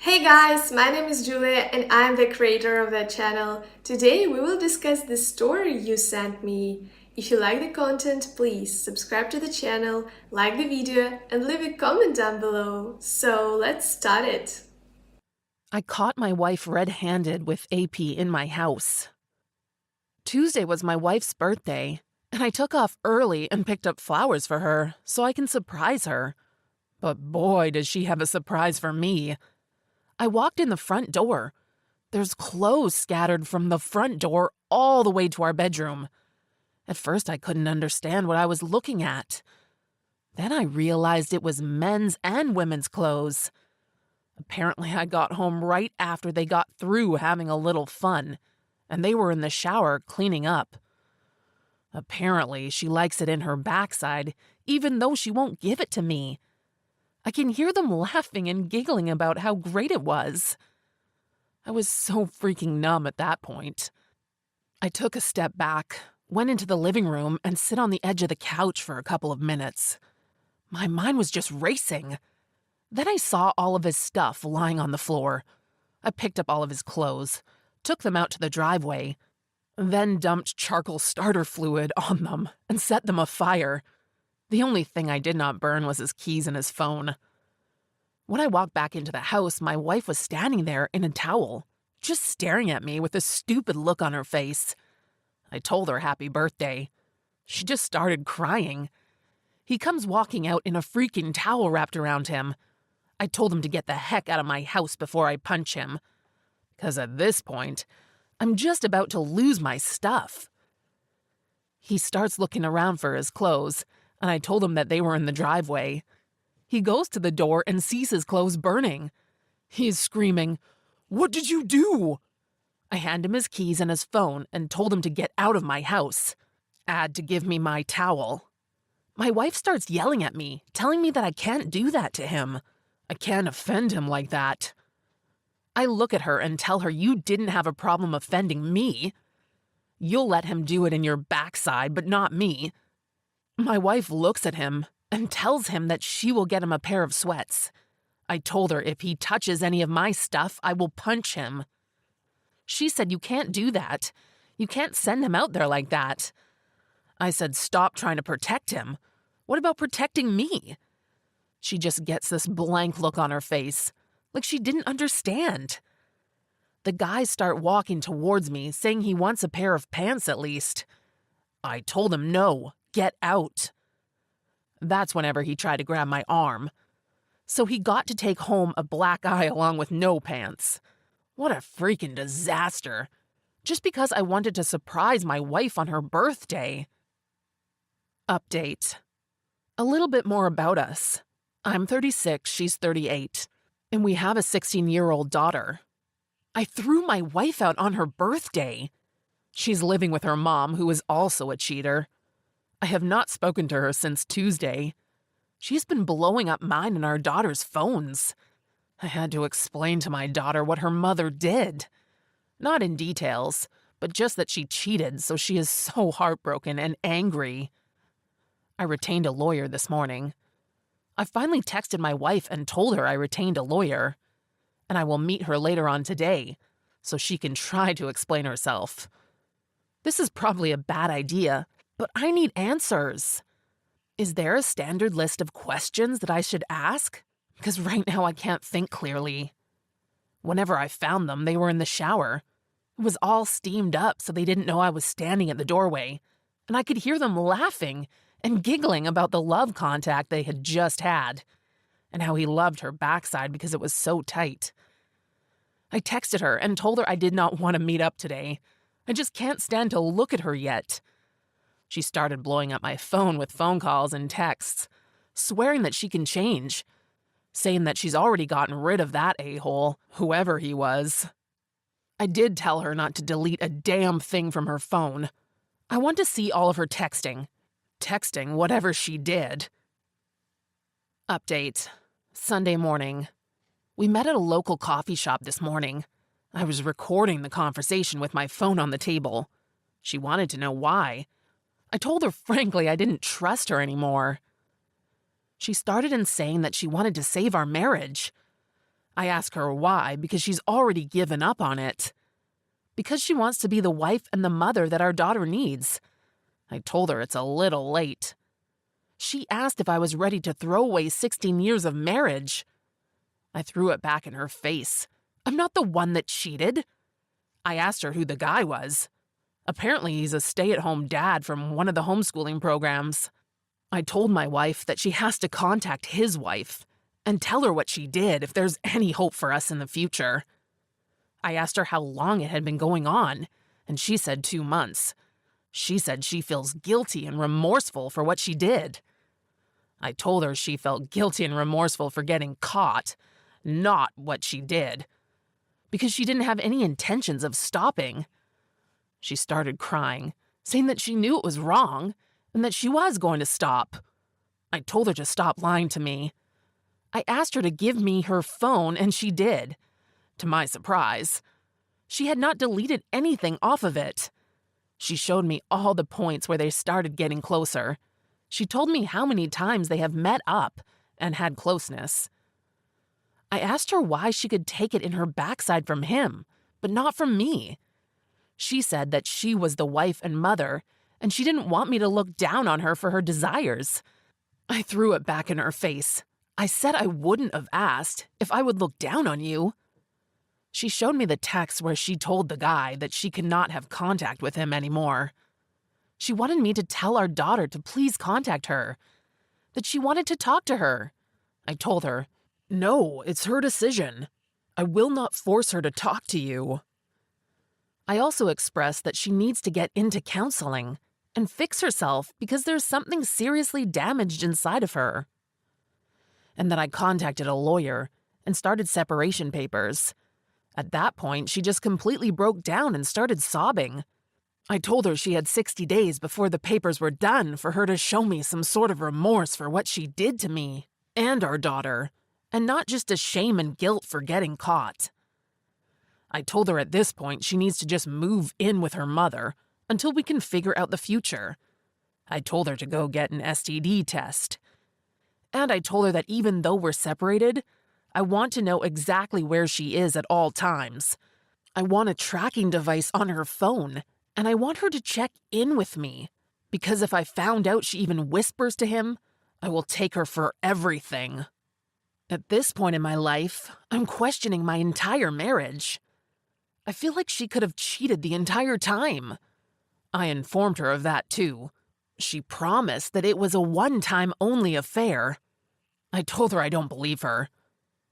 Hey guys, my name is Julia and I'm the creator of that channel. Today we will discuss the story you sent me. If you like the content, please subscribe to the channel, like the video and leave a comment down below. So let's start it. I caught my wife red-handed with AP in my house. Tuesday was my wife's birthday, and I took off early and picked up flowers for her so I can surprise her. But boy, does she have a surprise for me. I walked in the front door. There's clothes scattered from the front door all the way to our bedroom. At first, I couldn't understand what I was looking at. Then I realized it was men's and women's clothes. Apparently, I got home right after they got through having a little fun, and they were in the shower cleaning up. Apparently, she likes it in her backside, even though she won't give it to me. I can hear them laughing and giggling about how great it was. I was so freaking numb at that point. I took a step back, went into the living room, and sit on the edge of the couch for a couple of minutes. My mind was just racing. Then I saw all of his stuff lying on the floor. I picked up all of his clothes, took them out to the driveway, then dumped charcoal starter fluid on them and set them afire. The only thing I did not burn was his keys and his phone. When I walked back into the house, my wife was standing there in a towel, just staring at me with a stupid look on her face. I told her happy birthday. She just started crying. He comes walking out in a freaking towel wrapped around him. I told him to get the heck out of my house before I punch him. Because at this point, I'm just about to lose my stuff. He starts looking around for his clothes, and I told him that they were in the driveway. He goes to the door and sees his clothes burning. He is screaming, "What did you do?" I hand him his keys and his phone and told him to get out of my house. Add to give me my towel. My wife starts yelling at me, telling me that I can't do that to him. I can't offend him like that. I look at her and tell her you didn't have a problem offending me. You'll let him do it in your backside, but not me. My wife looks at him and tells him that she will get him a pair of sweats. I told her if he touches any of my stuff, I will punch him. She said you can't do that. You can't send him out there like that. I said stop trying to protect him. What about protecting me? She just gets this blank look on her face, like she didn't understand. The guys start walking towards me, saying he wants a pair of pants at least. I told him no, get out. That's whenever he tried to grab my arm. So he got to take home a black eye along with no pants. What a freaking disaster. Just because I wanted to surprise my wife on her birthday. Update. A little bit more about us. I'm 36, she's 38, and we have a 16-year-old daughter. I threw my wife out on her birthday. She's living with her mom, who is also a cheater. I have not spoken to her since Tuesday. She's been blowing up mine and our daughter's phones. I had to explain to my daughter what her mother did. Not in details, but just that she cheated, so she is so heartbroken and angry. I retained a lawyer this morning. I finally texted my wife and told her I retained a lawyer, and I will meet her later on today so she can try to explain herself. This is probably a bad idea, but I need answers. Is there a standard list of questions that I should ask? Because right now I can't think clearly. Whenever I found them, they were in the shower. It was all steamed up so they didn't know I was standing at the doorway, and I could hear them laughing and giggling about the love contact they had just had, and how he loved her backside because it was so tight. I texted her and told her I did not want to meet up today. I just can't stand to look at her yet. She started blowing up my phone with phone calls and texts, swearing that she can change, saying that she's already gotten rid of that a-hole, whoever he was. I did tell her not to delete a damn thing from her phone. I want to see all of her texting. Texting whatever she did. Update. Sunday morning. We met at a local coffee shop this morning. I was recording the conversation with my phone on the table. She wanted to know why. I told her frankly I didn't trust her anymore. She started in saying that she wanted to save our marriage. I ask her why, because she's already given up on it. Because she wants to be the wife and the mother that our daughter needs. I told her it's a little late. She asked if I was ready to throw away 16 years of marriage. I threw it back in her face. I'm not the one that cheated. I asked her who the guy was. Apparently, he's a stay-at-home dad from one of the homeschooling programs. I told my wife that she has to contact his wife and tell her what she did if there's any hope for us in the future. I asked her how long it had been going on, and she said 2 months. She said she feels guilty and remorseful for what she did. I told her she felt guilty and remorseful for getting caught, not what she did, because she didn't have any intentions of stopping. She started crying, saying that she knew it was wrong and that she was going to stop. I told her to stop lying to me. I asked her to give me her phone, and she did. To my surprise, she had not deleted anything off of it. She showed me all the points where they started getting closer. She told me how many times they have met up and had closeness. I asked her why she could take it in her backside from him, but not from me. She said that she was the wife and mother, and she didn't want me to look down on her for her desires. I threw it back in her face. I said I wouldn't have asked if I would look down on you. She showed me the text where she told the guy that she could not have contact with him anymore. She wanted me to tell our daughter to please contact her, that she wanted to talk to her. I told her, "No, it's her decision. I will not force her to talk to you." I also expressed that she needs to get into counseling and fix herself because there's something seriously damaged inside of her. And that I contacted a lawyer and started separation papers. At that point, she just completely broke down and started sobbing. I told her she had 60 days before the papers were done for her to show me some sort of remorse for what she did to me and our daughter, and not just a shame and guilt for getting caught. I told her at this point she needs to just move in with her mother until we can figure out the future. I told her to go get an STD test. And I told her that even though we're separated, I want to know exactly where she is at all times. I want a tracking device on her phone, and I want her to check in with me, because if I found out she even whispers to him, I will take her for everything. At this point in my life, I'm questioning my entire marriage. I feel like she could have cheated the entire time. I informed her of that too. She promised that it was a one-time only affair. I told her I don't believe her.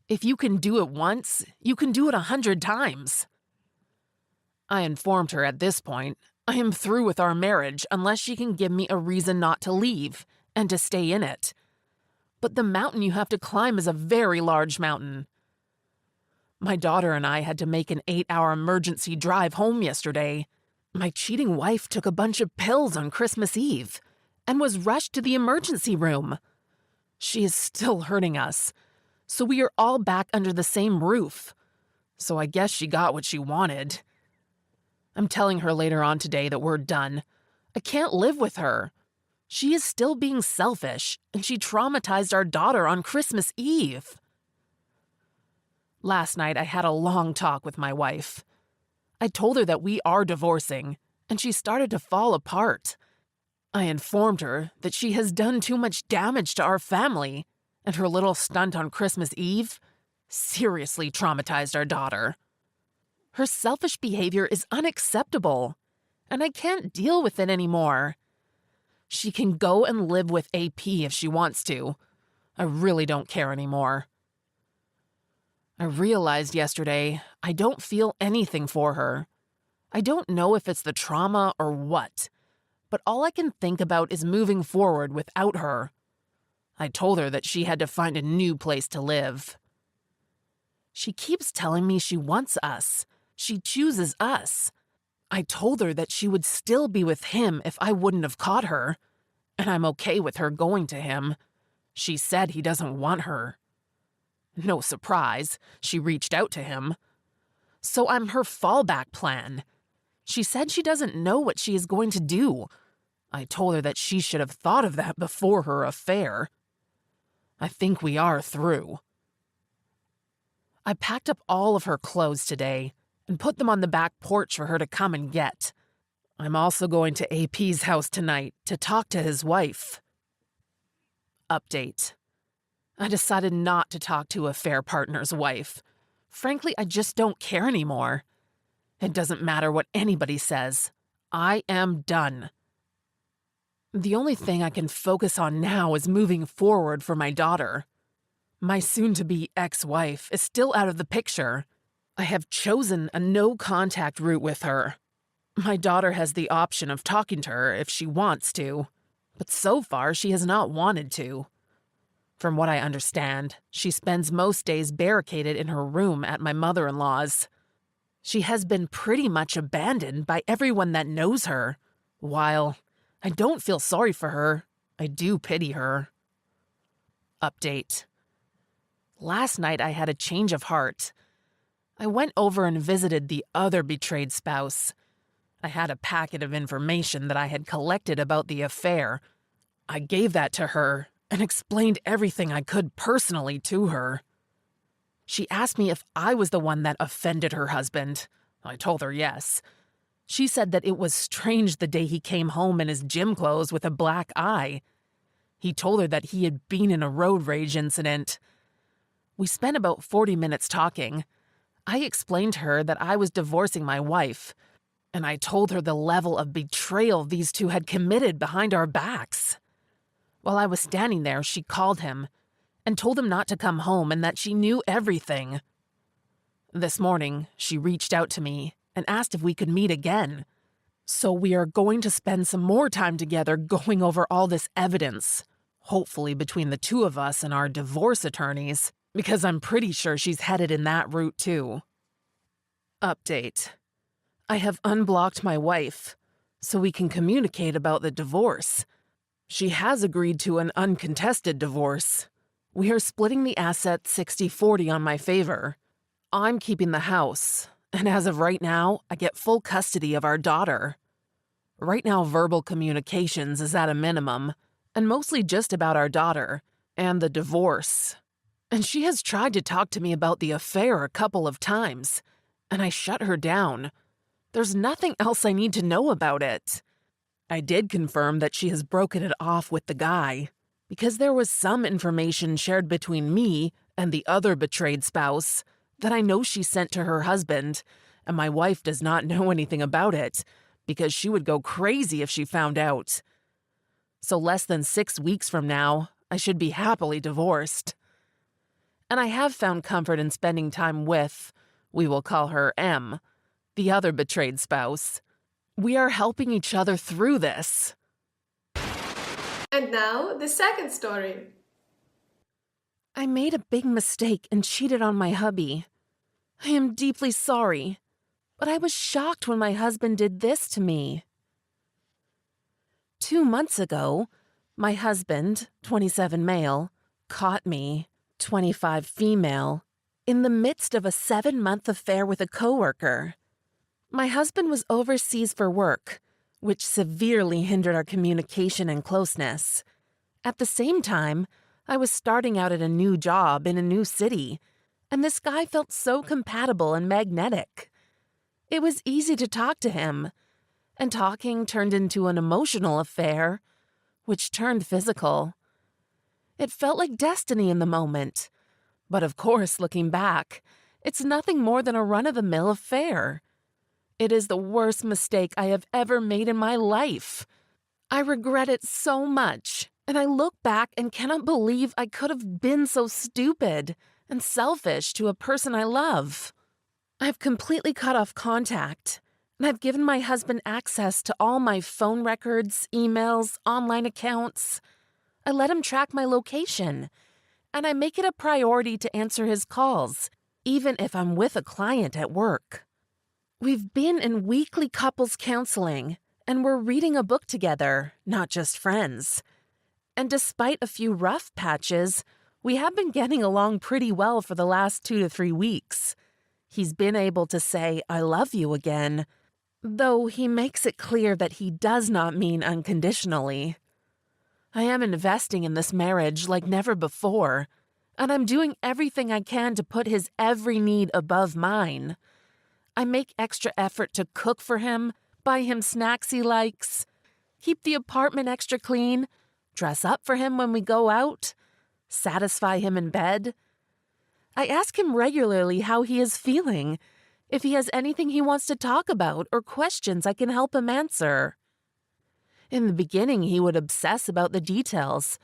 If you can do it once, you can do it 100 times. I informed her at this point, I am through with our marriage unless she can give me a reason not to leave and to stay in it. But the mountain you have to climb is a very large mountain. My daughter and I had to make an 8-hour emergency drive home yesterday. My cheating wife took a bunch of pills on Christmas Eve and was rushed to the emergency room. She is still hurting us, so we are all back under the same roof. So I guess she got what she wanted. I'm telling her later on today that we're done. I can't live with her. She is still being selfish, and she traumatized our daughter on Christmas Eve. Last night, I had a long talk with my wife. I told her that we are divorcing, and she started to fall apart. I informed her that she has done too much damage to our family, and her little stunt on Christmas Eve seriously traumatized our daughter. Her selfish behavior is unacceptable, and I can't deal with it anymore. She can go and live with AP if she wants to. I really don't care anymore. I realized yesterday I don't feel anything for her. I don't know if it's the trauma or what, but all I can think about is moving forward without her. I told her that she had to find a new place to live. She keeps telling me she wants us. She chooses us. I told her that she would still be with him if I wouldn't have caught her, and I'm okay with her going to him. She said he doesn't want her. No surprise, she reached out to him. So I'm her fallback plan. She said she doesn't know what she is going to do. I told her that she should have thought of that before her affair. I think we are through. I packed up all of her clothes today and put them on the back porch for her to come and get. I'm also going to AP's house tonight to talk to his wife. Update. I decided not to talk to affair partner's wife. Frankly, I just don't care anymore. It doesn't matter what anybody says. I am done. The only thing I can focus on now is moving forward for my daughter. My soon-to-be ex-wife is still out of the picture. I have chosen a no-contact route with her. My daughter has the option of talking to her if she wants to, but so far she has not wanted to. From what I understand, she spends most days barricaded in her room at my mother-in-law's. She has been pretty much abandoned by everyone that knows her. While I don't feel sorry for her, I do pity her. Update. Last night I had a change of heart. I went over and visited the other betrayed spouse. I had a packet of information that I had collected about the affair. I gave that to her and explained everything I could personally to her. She asked me if I was the one that offended her husband. I told her yes. She said that it was strange the day he came home in his gym clothes with a black eye. He told her that he had been in a road rage incident. We spent about 40 minutes talking. I explained to her that I was divorcing my wife, and I told her the level of betrayal these two had committed behind our backs. While I was standing there, she called him and told him not to come home and that she knew everything. This morning, she reached out to me and asked if we could meet again. So we are going to spend some more time together going over all this evidence, hopefully between the two of us and our divorce attorneys, because I'm pretty sure she's headed in that route too. Update. I have unblocked my wife, so we can communicate about the divorce. She has agreed to an uncontested divorce. We are splitting the assets 60-40 on my favor. I'm keeping the house, and as of right now, I get full custody of our daughter. Right now, verbal communications is at a minimum, and mostly just about our daughter and the divorce. And she has tried to talk to me about the affair a couple of times, and I shut her down. There's nothing else I need to know about it. I did confirm that she has broken it off with the guy, because there was some information shared between me and the other betrayed spouse that I know she sent to her husband, and my wife does not know anything about it, because she would go crazy if she found out. So less than 6 weeks from now, I should be happily divorced. And I have found comfort in spending time with, we will call her M, the other betrayed spouse. We are helping each other through this. And now, the second story. I made a big mistake and cheated on my hubby. I am deeply sorry, but I was shocked when my husband did this to me. 2 months ago, my husband, 27 male, caught me, 25 female, in the midst of a 7-month affair with a coworker. My husband was overseas for work, which severely hindered our communication and closeness. At the same time, I was starting out at a new job in a new city, and this guy felt so compatible and magnetic. It was easy to talk to him, and talking turned into an emotional affair, which turned physical. It felt like destiny in the moment, but of course, looking back, it's nothing more than a run-of-the-mill affair. It is the worst mistake I have ever made in my life. I regret it so much, and I look back and cannot believe I could have been so stupid and selfish to a person I love. I've completely cut off contact, and I've given my husband access to all my phone records, emails, online accounts. I let him track my location, and I make it a priority to answer his calls, even if I'm with a client at work. We've been in weekly couples counseling, and we're reading a book together, not just friends. And despite a few rough patches, we have been getting along pretty well for the last 2 to 3 weeks. He's been able to say, "I love you" again, though he makes it clear that he does not mean unconditionally. I am investing in this marriage like never before, and I'm doing everything I can to put his every need above mine. I make extra effort to cook for him, buy him snacks he likes, keep the apartment extra clean, dress up for him when we go out, satisfy him in bed. I ask him regularly how he is feeling, if he has anything he wants to talk about or questions I can help him answer. In the beginning, he would obsess about the details,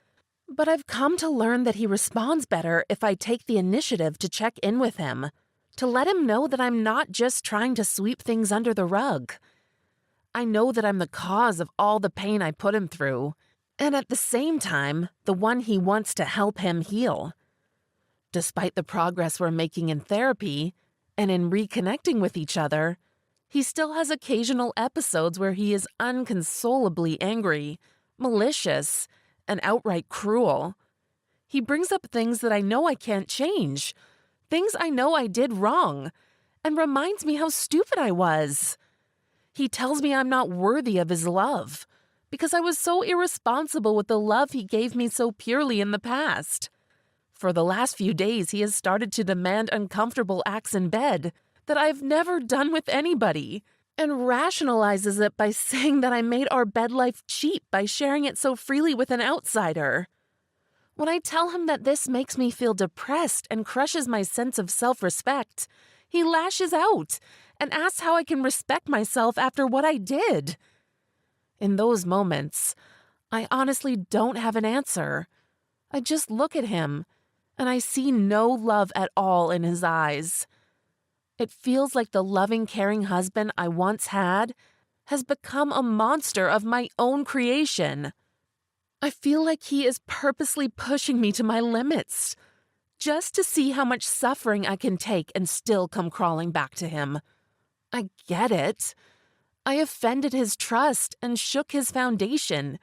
but I've come to learn that he responds better if I take the initiative to check in with him, to let him know that I'm not just trying to sweep things under the rug. I know that I'm the cause of all the pain I put him through, and at the same time, the one he wants to help him heal. Despite the progress we're making in therapy and in reconnecting with each other, he still has occasional episodes where he is inconsolably angry, malicious, and outright cruel. He brings up things that I know I can't change, things I know I did wrong, and reminds me how stupid I was. He tells me I'm not worthy of his love because I was so irresponsible with the love he gave me so purely in the past. For the last few days, he has started to demand uncomfortable acts in bed that I've never done with anybody, and rationalizes it by saying that I made our bed life cheap by sharing it so freely with an outsider. When I tell him that this makes me feel depressed and crushes my sense of self-respect, he lashes out and asks how I can respect myself after what I did. In those moments, I honestly don't have an answer. I just look at him, and I see no love at all in his eyes. It feels like the loving, caring husband I once had has become a monster of my own creation. I feel like he is purposely pushing me to my limits, just to see how much suffering I can take and still come crawling back to him. I get it. I offended his trust and shook his foundation,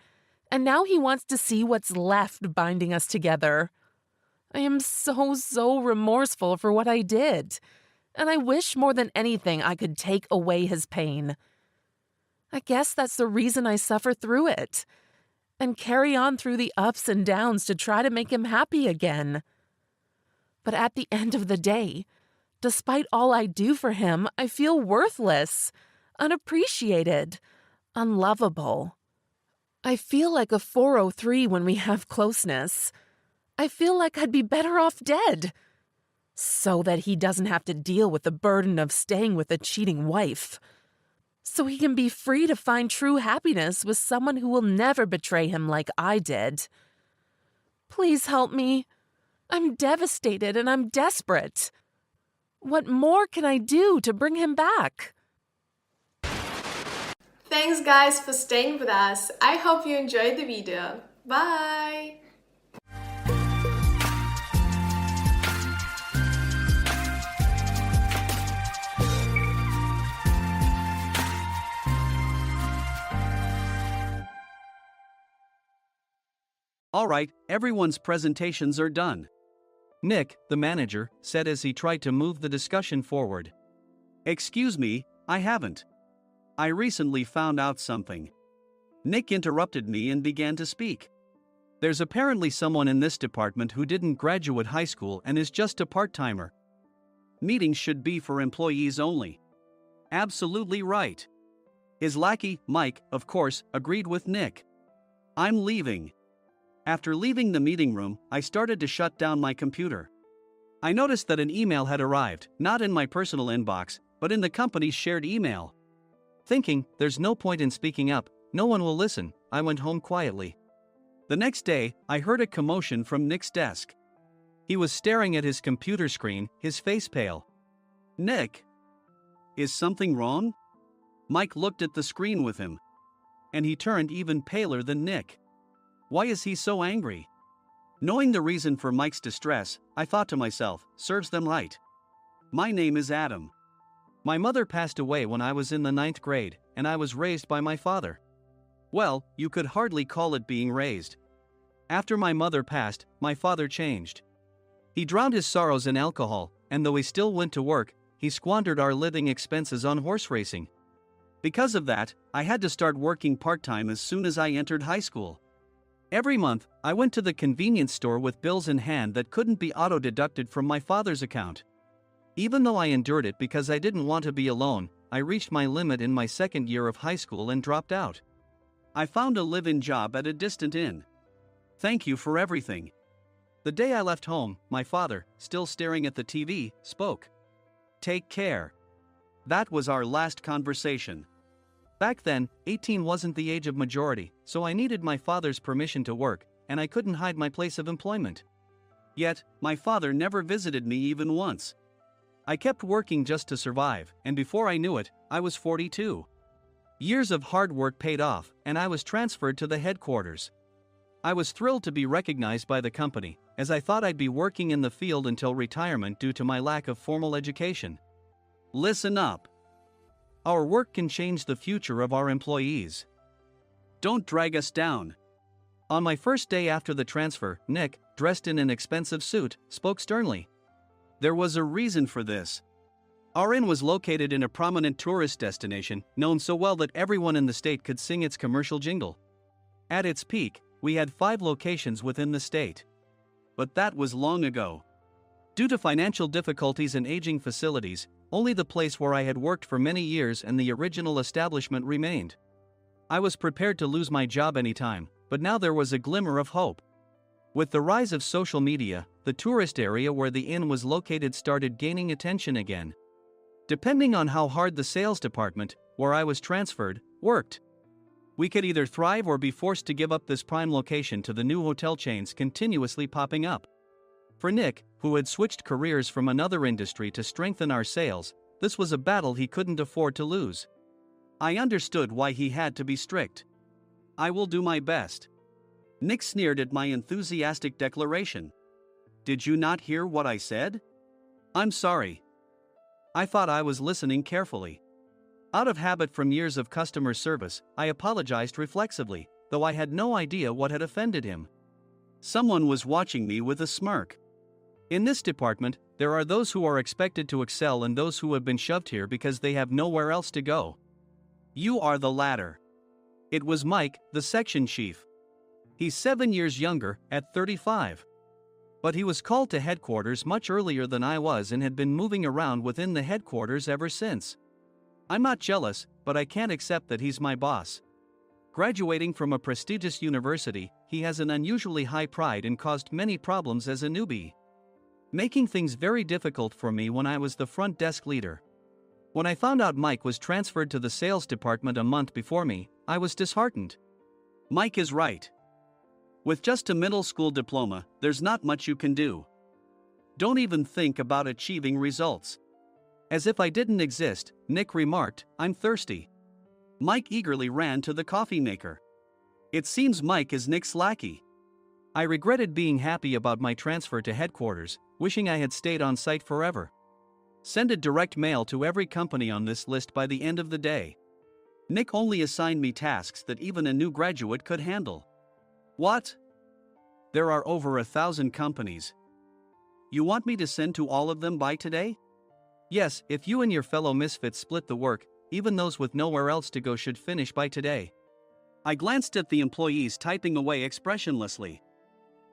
and now he wants to see what's left binding us together. I am so remorseful for what I did, and I wish more than anything I could take away his pain. I guess that's the reason I suffer through it, and carry on through the ups and downs to try to make him happy again. But at the end of the day, despite all I do for him, I feel worthless, unappreciated, unlovable. I feel like a 403 when we have closeness. I feel like I'd be better off dead, so that he doesn't have to deal with the burden of staying with a cheating wife. So he can be free to find true happiness with someone who will never betray him like I did. Please help me. I'm devastated and I'm desperate. What more can I do to bring him back? Thanks guys for staying with us. I hope you enjoyed the video. Bye! All right, everyone's presentations are done. Nick, the manager, said as he tried to move the discussion forward. Excuse me, I haven't. I recently found out something. Nick interrupted me and began to speak. There's apparently someone in this department who didn't graduate high school and is just a part-timer. Meetings should be for employees only. Absolutely right. His lackey, Mike, of course, agreed with Nick. I'm leaving. After leaving the meeting room, I started to shut down my computer. I noticed that an email had arrived, not in my personal inbox, but in the company's shared email. Thinking, there's no point in speaking up, no one will listen, I went home quietly. The next day, I heard a commotion from Nick's desk. He was staring at his computer screen, his face pale. Nick! Is something wrong? Mike looked at the screen with him. And he turned even paler than Nick. Why is he so angry? Knowing the reason for Mike's distress, I thought to myself, serves them right. My name is Adam. My mother passed away when I was in the 9th grade, and I was raised by my father. Well, you could hardly call it being raised. After my mother passed, my father changed. He drowned his sorrows in alcohol, and though he still went to work, he squandered our living expenses on horse racing. Because of that, I had to start working part-time as soon as I entered high school. Every month, I went to the convenience store with bills in hand that couldn't be auto-deducted from my father's account. Even though I endured it because I didn't want to be alone, I reached my limit in my second year of high school and dropped out. I found a live-in job at a distant inn. Thank you for everything. The day I left home, my father, still staring at the TV, spoke. Take care. That was our last conversation. Back then, 18 wasn't the age of majority, so I needed my father's permission to work, and I couldn't hide my place of employment. Yet, my father never visited me even once. I kept working just to survive, and before I knew it, I was 42. Years of hard work paid off, and I was transferred to the headquarters. I was thrilled to be recognized by the company, as I thought I'd be working in the field until retirement due to my lack of formal education. Listen up. Our work can change the future of our employees. Don't drag us down. On my first day after the transfer, Nick, dressed in an expensive suit, spoke sternly. There was a reason for this. Our inn was located in a prominent tourist destination, known so well that everyone in the state could sing its commercial jingle. At its peak, we had 5 locations within the state. But that was long ago. Due to financial difficulties and aging facilities, only the place where I had worked for many years and the original establishment remained. I was prepared to lose my job anytime, but now there was a glimmer of hope. With the rise of social media, the tourist area where the inn was located started gaining attention again. Depending on how hard the sales department, where I was transferred, worked, we could either thrive or be forced to give up this prime location to the new hotel chains continuously popping up. For Nick, who had switched careers from another industry to strengthen our sales, this was a battle he couldn't afford to lose. I understood why he had to be strict. I will do my best. Nick sneered at my enthusiastic declaration. Did you not hear what I said? I'm sorry. I thought I was listening carefully. Out of habit from years of customer service, I apologized reflexively, though I had no idea what had offended him. Someone was watching me with a smirk. In this department, there are those who are expected to excel and those who have been shoved here because they have nowhere else to go. You are the latter. It was Mike, the section chief. He's 7 years younger, at 35. But he was called to headquarters much earlier than I was and had been moving around within the headquarters ever since. I'm not jealous, but I can't accept that he's my boss. Graduating from a prestigious university, he has an unusually high pride and caused many problems as a newbie, making things very difficult for me when I was the front desk leader. When I found out Mike was transferred to the sales department a month before me, I was disheartened. Mike is right. With just a middle school diploma, there's not much you can do. Don't even think about achieving results. As if I didn't exist, Nick remarked, I'm thirsty. Mike eagerly ran to the coffee maker. It seems Mike is Nick's lackey. I regretted being happy about my transfer to headquarters, wishing I had stayed on site forever. Send a direct mail to every company on this list by the end of the day. Nick only assigned me tasks that even a new graduate could handle. What? There are over 1,000 companies. You want me to send to all of them by today? Yes, if you and your fellow misfits split the work, even those with nowhere else to go should finish by today. I glanced at the employees typing away expressionlessly.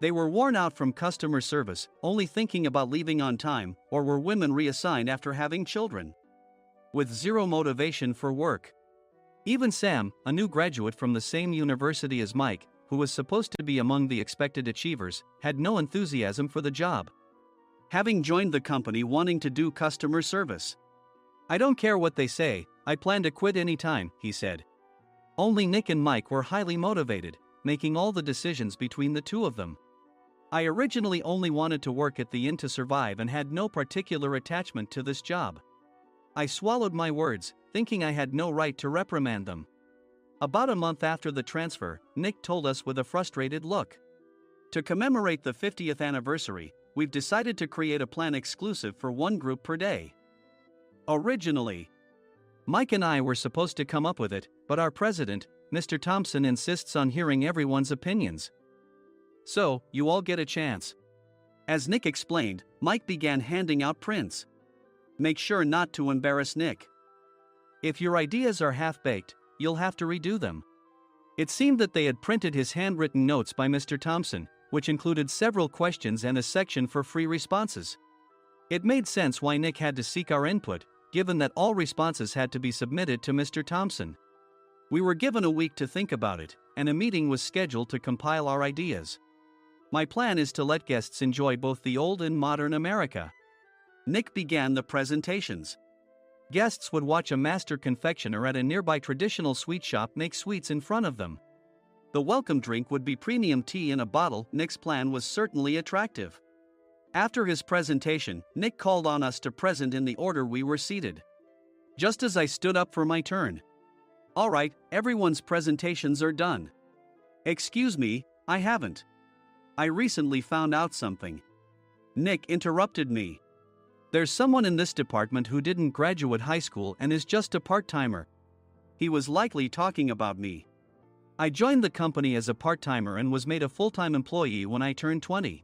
They were worn out from customer service, only thinking about leaving on time, or were women reassigned after having children, with zero motivation for work. Even Sam, a new graduate from the same university as Mike, who was supposed to be among the expected achievers, had no enthusiasm for the job, having joined the company wanting to do customer service. I don't care what they say, I plan to quit anytime, he said. Only Nick and Mike were highly motivated, making all the decisions between the two of them. I originally only wanted to work at the inn to survive and had no particular attachment to this job. I swallowed my words, thinking I had no right to reprimand them. About a month after the transfer, Nick told us with a frustrated look. To commemorate the 50th anniversary, we've decided to create a plan exclusive for one group per day. Originally, Mike and I were supposed to come up with it, but our president, Mr. Thompson, insists on hearing everyone's opinions. So, you all get a chance. As Nick explained, Mike began handing out prints. Make sure not to embarrass Nick. If your ideas are half-baked, you'll have to redo them. It seemed that they had printed his handwritten notes by Mr. Thompson, which included several questions and a section for free responses. It made sense why Nick had to seek our input, given that all responses had to be submitted to Mr. Thompson. We were given a week to think about it, and a meeting was scheduled to compile our ideas. My plan is to let guests enjoy both the old and modern America. Nick began the presentations. Guests would watch a master confectioner at a nearby traditional sweet shop make sweets in front of them. The welcome drink would be premium tea in a bottle. Nick's plan was certainly attractive. After his presentation, Nick called on us to present in the order we were seated. Just as I stood up for my turn. "All right, everyone's presentations are done." "Excuse me, I haven't. I recently found out something." Nick interrupted me. "There's someone in this department who didn't graduate high school and is just a part-timer." He was likely talking about me. I joined the company as a part-timer and was made a full-time employee when I turned 20.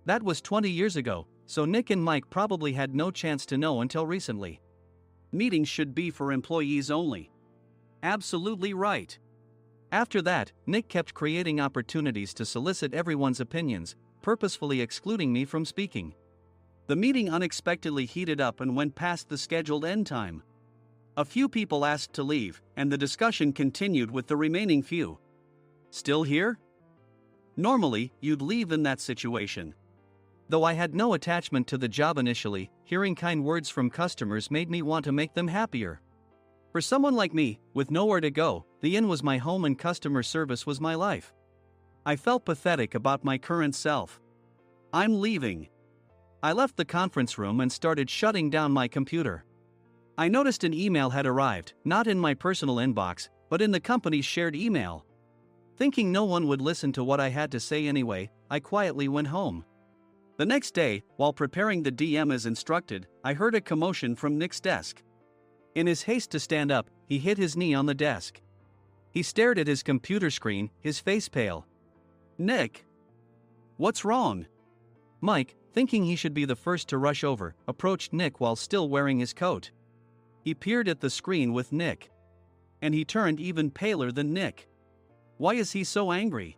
That was 20 years ago, so Nick and Mike probably had no chance to know until recently. Meetings should be for employees only. Absolutely right. After that, Nick kept creating opportunities to solicit everyone's opinions, purposefully excluding me from speaking. The meeting unexpectedly heated up and went past the scheduled end time. A few people asked to leave, and the discussion continued with the remaining few. "Still here?" Normally, you'd leave in that situation. Though I had no attachment to the job initially, hearing kind words from customers made me want to make them happier. For someone like me, with nowhere to go, the inn was my home and customer service was my life. I felt pathetic about my current self. "I'm leaving." I left the conference room and started shutting down my computer. I noticed an email had arrived, not in my personal inbox, but in the company's shared email. Thinking no one would listen to what I had to say anyway, I quietly went home. The next day, while preparing the DM as instructed, I heard a commotion from Nick's desk. In his haste to stand up, he hit his knee on the desk. He stared at his computer screen, his face pale. "Nick! What's wrong?" Mike, thinking he should be the first to rush over, approached Nick while still wearing his coat. He peered at the screen with Nick. And he turned even paler than Nick. Why is he so angry?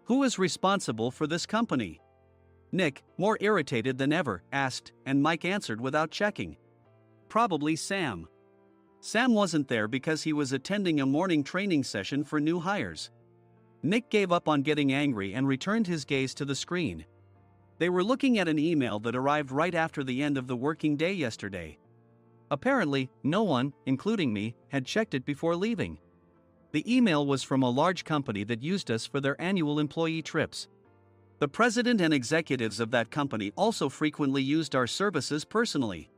Who is responsible for this company? Nick, more irritated than ever, asked, and Mike answered without checking. "Probably Sam." Sam wasn't there because he was attending a morning training session for new hires. Nick gave up on getting angry and returned his gaze to the screen. They were looking at an email that arrived right after the end of the working day yesterday. Apparently, no one, including me, had checked it before leaving. The email was from a large company that used us for their annual employee trips. The president and executives of that company also frequently used our services personally.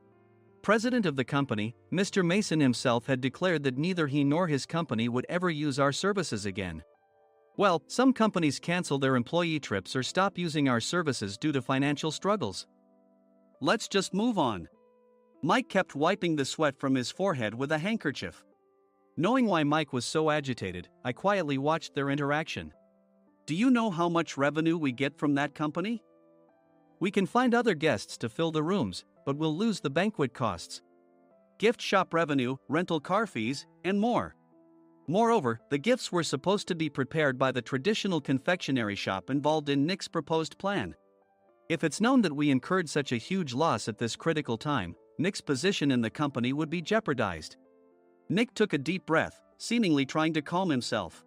President of the company, Mr. Mason himself, had declared that neither he nor his company would ever use our services again. Well, some companies cancel their employee trips or stop using our services due to financial struggles. Let's just move on. Mike kept wiping the sweat from his forehead with a handkerchief. Knowing why Mike was so agitated, I quietly watched their interaction. "Do you know how much revenue we get from that company? We can find other guests to fill the rooms, but we'll lose the banquet costs, gift shop revenue, rental car fees, and more. Moreover, the gifts were supposed to be prepared by the traditional confectionery shop involved in Nick's proposed plan. If it's known that we incurred such a huge loss at this critical time, Nick's position in the company would be jeopardized." Nick took a deep breath, seemingly trying to calm himself.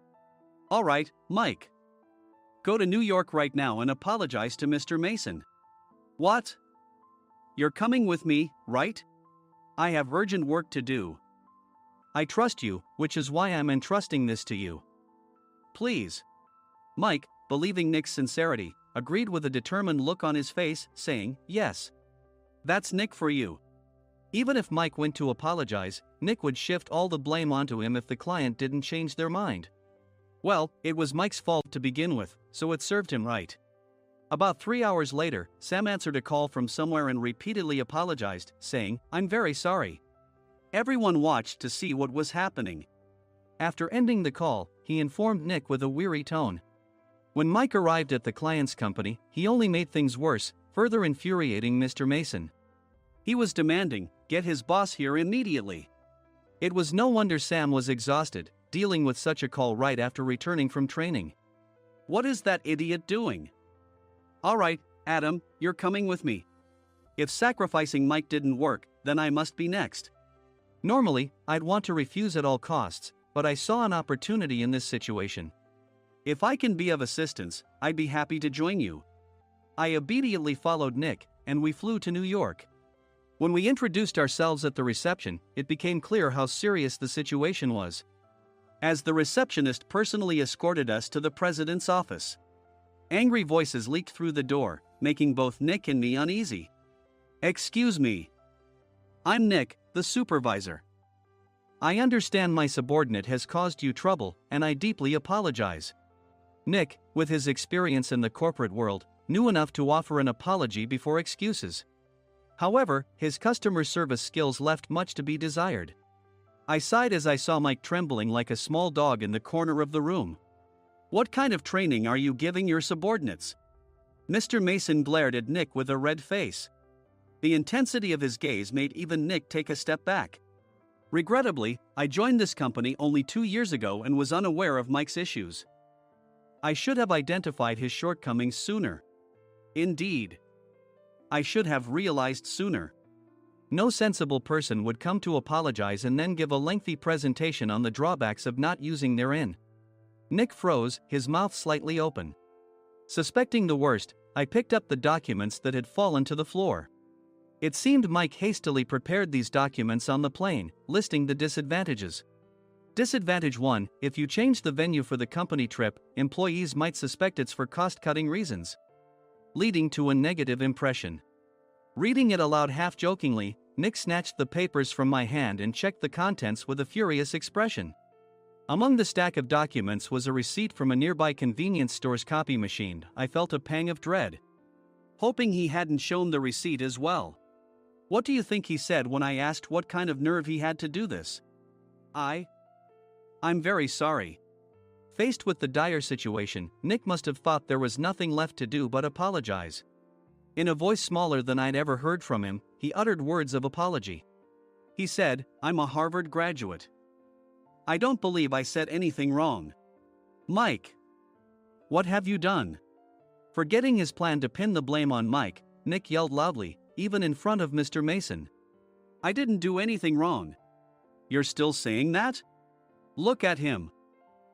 "All right, Mike. Go to New York right now and apologize to Mr. Mason." "What? You're coming with me, right? I have urgent work to do." "I trust you, which is why I'm entrusting this to you. Please." Mike, believing Nick's sincerity, agreed with a determined look on his face, saying, "Yes. That's Nick for you." Even if Mike went to apologize, Nick would shift all the blame onto him if the client didn't change their mind. Well, it was Mike's fault to begin with, so it served him right. About 3 hours later, Sam answered a call from somewhere and repeatedly apologized, saying, "I'm very sorry." Everyone watched to see what was happening. After ending the call, he informed Nick with a weary tone. When Mike arrived at the client's company, he only made things worse, further infuriating Mr. Mason. He was demanding, "Get his boss here immediately." It was no wonder Sam was exhausted, dealing with such a call right after returning from training. What is that idiot doing? Alright, Adam, you're coming with me. If sacrificing Mike didn't work, then I must be next. Normally, I'd want to refuse at all costs, but I saw an opportunity in this situation. If I can be of assistance, I'd be happy to join you. I immediately followed Nick, and we flew to New York. When we introduced ourselves at the reception, it became clear how serious the situation was, as the receptionist personally escorted us to the president's office. Angry voices leaked through the door, making both Nick and me uneasy. Excuse me. I'm Nick, the supervisor. I understand my subordinate has caused you trouble, and I deeply apologize. Nick, with his experience in the corporate world, knew enough to offer an apology before excuses. However, his customer service skills left much to be desired. I sighed as I saw Mike trembling like a small dog in the corner of the room. What kind of training are you giving your subordinates? Mr. Mason glared at Nick with a red face. The intensity of his gaze made even Nick take a step back. Regrettably, I joined this company only 2 years ago and was unaware of Mike's issues. I should have identified his shortcomings sooner. Indeed. I should have realized sooner. No sensible person would come to apologize and then give a lengthy presentation on the drawbacks of not using their in. Nick froze, his mouth slightly open. Suspecting the worst, I picked up the documents that had fallen to the floor. It seemed Mike hastily prepared these documents on the plane, listing the disadvantages. Disadvantage 1: if you change the venue for the company trip, employees might suspect it's for cost-cutting reasons, leading to a negative impression. Reading it aloud half-jokingly, Nick snatched the papers from my hand and checked the contents with a furious expression. Among the stack of documents was a receipt from a nearby convenience store's copy machine. I felt a pang of dread, hoping he hadn't shown the receipt as well. What do you think he said when I asked what kind of nerve he had to do this? I'm very sorry. Faced with the dire situation, Nick must have thought there was nothing left to do but apologize. In a voice smaller than I'd ever heard from him, he uttered words of apology. He said, "I'm a Harvard graduate. I don't believe I said anything wrong." Mike! What have you done? Forgetting his plan to pin the blame on Mike, Nick yelled loudly, even in front of Mr. Mason. I didn't do anything wrong. You're still saying that? Look at him.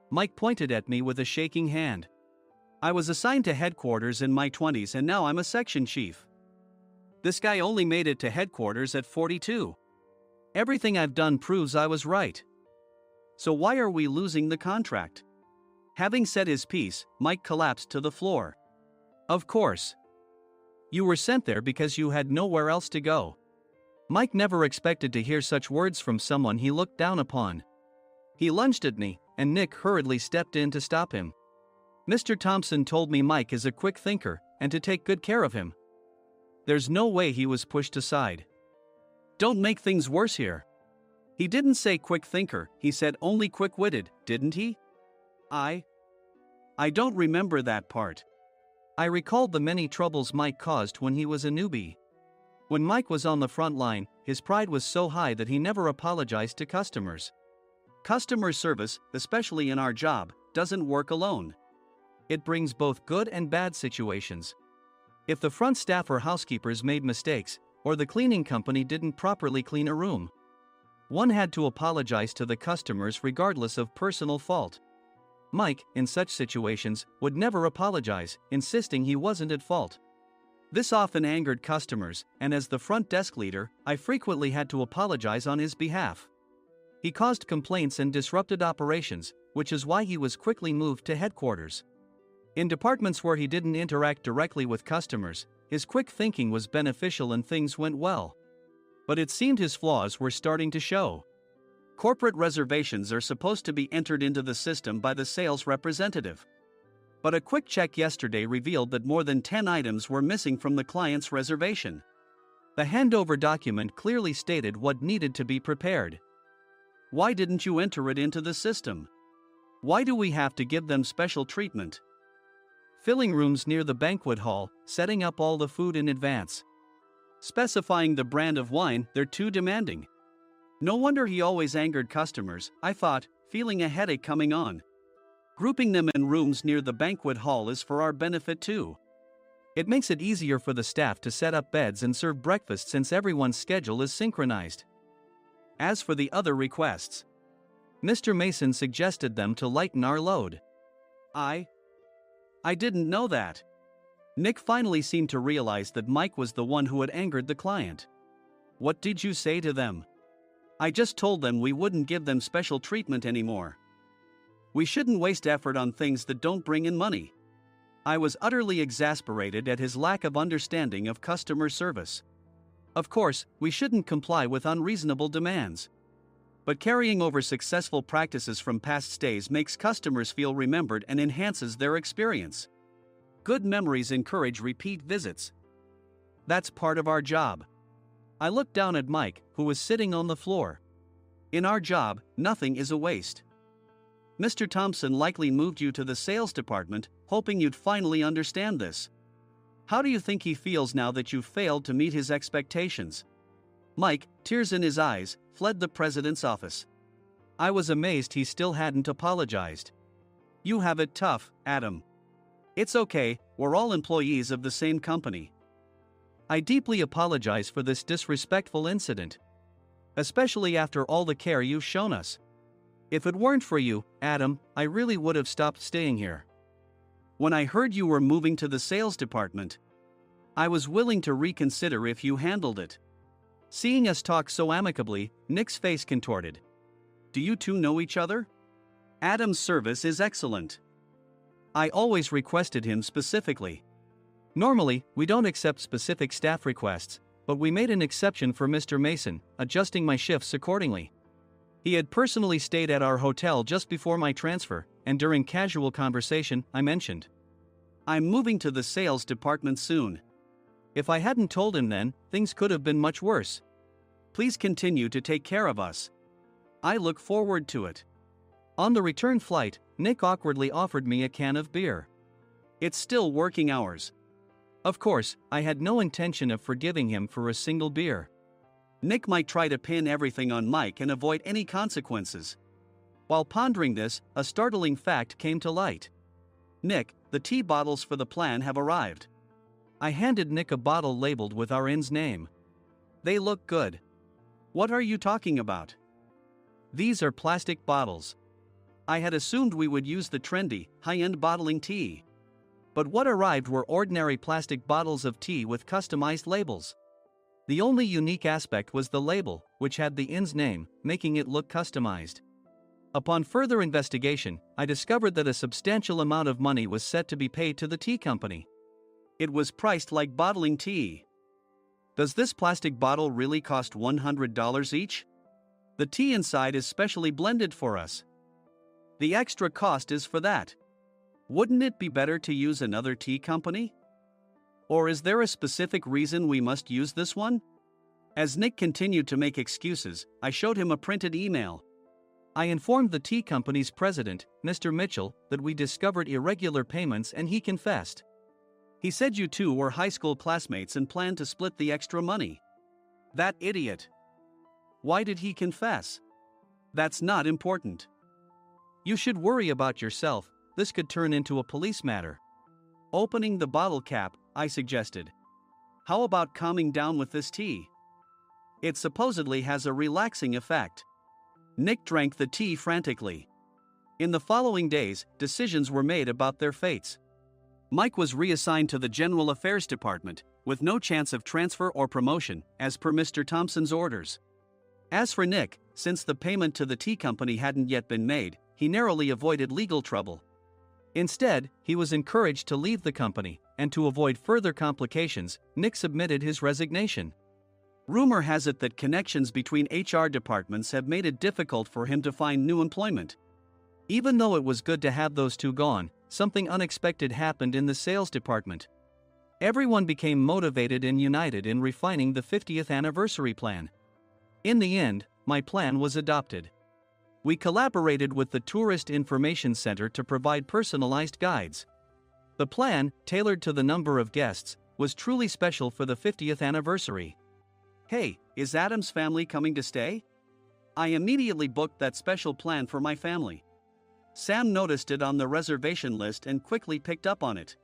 Mike pointed at me with a shaking hand. I was assigned to headquarters in my 20s and now I'm a section chief. This guy only made it to headquarters at 42. Everything I've done proves I was right. So why are we losing the contract? Having said his piece, Mike collapsed to the floor. Of course. You were sent there because you had nowhere else to go. Mike never expected to hear such words from someone he looked down upon. He lunged at me, and Nick hurriedly stepped in to stop him. Mr. Thompson told me Mike is a quick thinker, and to take good care of him. There's no way he was pushed aside. Don't make things worse here. He didn't say quick thinker, he said only quick-witted, didn't he? I don't remember that part. I recalled the many troubles Mike caused when he was a newbie. When Mike was on the front line, his pride was so high that he never apologized to customers. Customer service, especially in our job, doesn't work alone. It brings both good and bad situations. If the front staff or housekeepers made mistakes, or the cleaning company didn't properly clean a room, one had to apologize to the customers regardless of personal fault. Mike, in such situations, would never apologize, insisting he wasn't at fault. This often angered customers, and as the front desk leader, I frequently had to apologize on his behalf. He caused complaints and disrupted operations, which is why he was quickly moved to headquarters. In departments where he didn't interact directly with customers, his quick thinking was beneficial and things went well. But it seemed his flaws were starting to show. Corporate reservations are supposed to be entered into the system by the sales representative. But a quick check yesterday revealed that more than 10 items were missing from the client's reservation. The handover document clearly stated what needed to be prepared. Why didn't you enter it into the system? Why do we have to give them special treatment? Filling rooms near the banquet hall, setting up all the food in advance. Specifying the brand of wine, they're too demanding. No wonder he always angered customers, I thought, feeling a headache coming on. Grouping them in rooms near the banquet hall is for our benefit too. It makes it easier for the staff to set up beds and serve breakfast since everyone's schedule is synchronized. As for the other requests, Mr. Mason suggested them to lighten our load. I didn't know that. Nick finally seemed to realize that Mike was the one who had angered the client. What did you say to them? I just told them we wouldn't give them special treatment anymore. We shouldn't waste effort on things that don't bring in money. I was utterly exasperated at his lack of understanding of customer service. Of course, we shouldn't comply with unreasonable demands. But carrying over successful practices from past stays makes customers feel remembered and enhances their experience. Good memories encourage repeat visits. That's part of our job. I looked down at Mike, who was sitting on the floor. In our job, nothing is a waste. Mr. Thompson likely moved you to the sales department, hoping you'd finally understand this. How do you think he feels now that you've failed to meet his expectations? Mike, tears in his eyes, fled the president's office. I was amazed he still hadn't apologized. You have it tough, Adam. It's okay, we're all employees of the same company. I deeply apologize for this disrespectful incident. Especially after all the care you've shown us. If it weren't for you, Adam, I really would have stopped staying here. When I heard you were moving to the sales department, I was willing to reconsider if you handled it. Seeing us talk so amicably, Nick's face contorted. Do you two know each other? Adam's service is excellent. I always requested him specifically. Normally, we don't accept specific staff requests, but we made an exception for Mr. Mason, adjusting my shifts accordingly. He had personally stayed at our hotel just before my transfer, and during casual conversation, I mentioned, I'm moving to the sales department soon. If I hadn't told him then, things could have been much worse. Please continue to take care of us. I look forward to it. On the return flight, Nick awkwardly offered me a can of beer. It's still working hours. Of course, I had no intention of forgiving him for a single beer. Nick might try to pin everything on Mike and avoid any consequences. While pondering this, a startling fact came to light. Nick, the tea bottles for the plan have arrived. I handed Nick a bottle labeled with our inn's name. They look good. What are you talking about? These are plastic bottles. I had assumed we would use the trendy, high-end bottling tea. But what arrived were ordinary plastic bottles of tea with customized labels. The only unique aspect was the label, which had the inn's name, making it look customized. Upon further investigation, I discovered that a substantial amount of money was set to be paid to the tea company. It was priced like bottling tea. Does this plastic bottle really cost $100 each? The tea inside is specially blended for us. The extra cost is for that. Wouldn't it be better to use another tea company? Or is there a specific reason we must use this one? As Nick continued to make excuses, I showed him a printed email. I informed the tea company's president, Mr. Mitchell, that we discovered irregular payments and he confessed. He said you two were high school classmates and planned to split the extra money. That idiot. Why did he confess? That's not important. You should worry about yourself. This could turn into a police matter. Opening the bottle cap, I suggested. How about calming down with this tea? It supposedly has a relaxing effect. Nick drank the tea frantically. In the following days, decisions were made about their fates. Mike was reassigned to the General Affairs Department, with no chance of transfer or promotion, as per Mr. Thompson's orders. As for Nick, since the payment to the tea company hadn't yet been made, he narrowly avoided legal trouble. Instead, he was encouraged to leave the company, and to avoid further complications, Nick submitted his resignation. Rumor has it that connections between HR departments have made it difficult for him to find new employment. Even though it was good to have those two gone, something unexpected happened in the sales department. Everyone became motivated and united in refining the 50th anniversary plan. In the end, my plan was adopted. We collaborated with the Tourist Information Center to provide personalized guides. The plan, tailored to the number of guests, was truly special for the 50th anniversary. Hey, is Adam's family coming to stay? I immediately booked that special plan for my family. Sam noticed it on the reservation list and quickly picked up on it.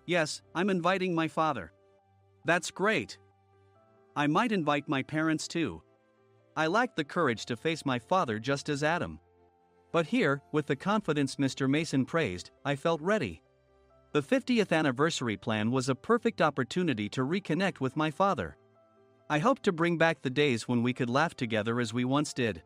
Yes, I'm inviting my father. That's great. I might invite my parents too. I lacked the courage to face my father just as Adam. But here, with the confidence Mr. Mason praised, I felt ready. The 50th anniversary plan was a perfect opportunity to reconnect with my father. I hoped to bring back the days when we could laugh together as we once did.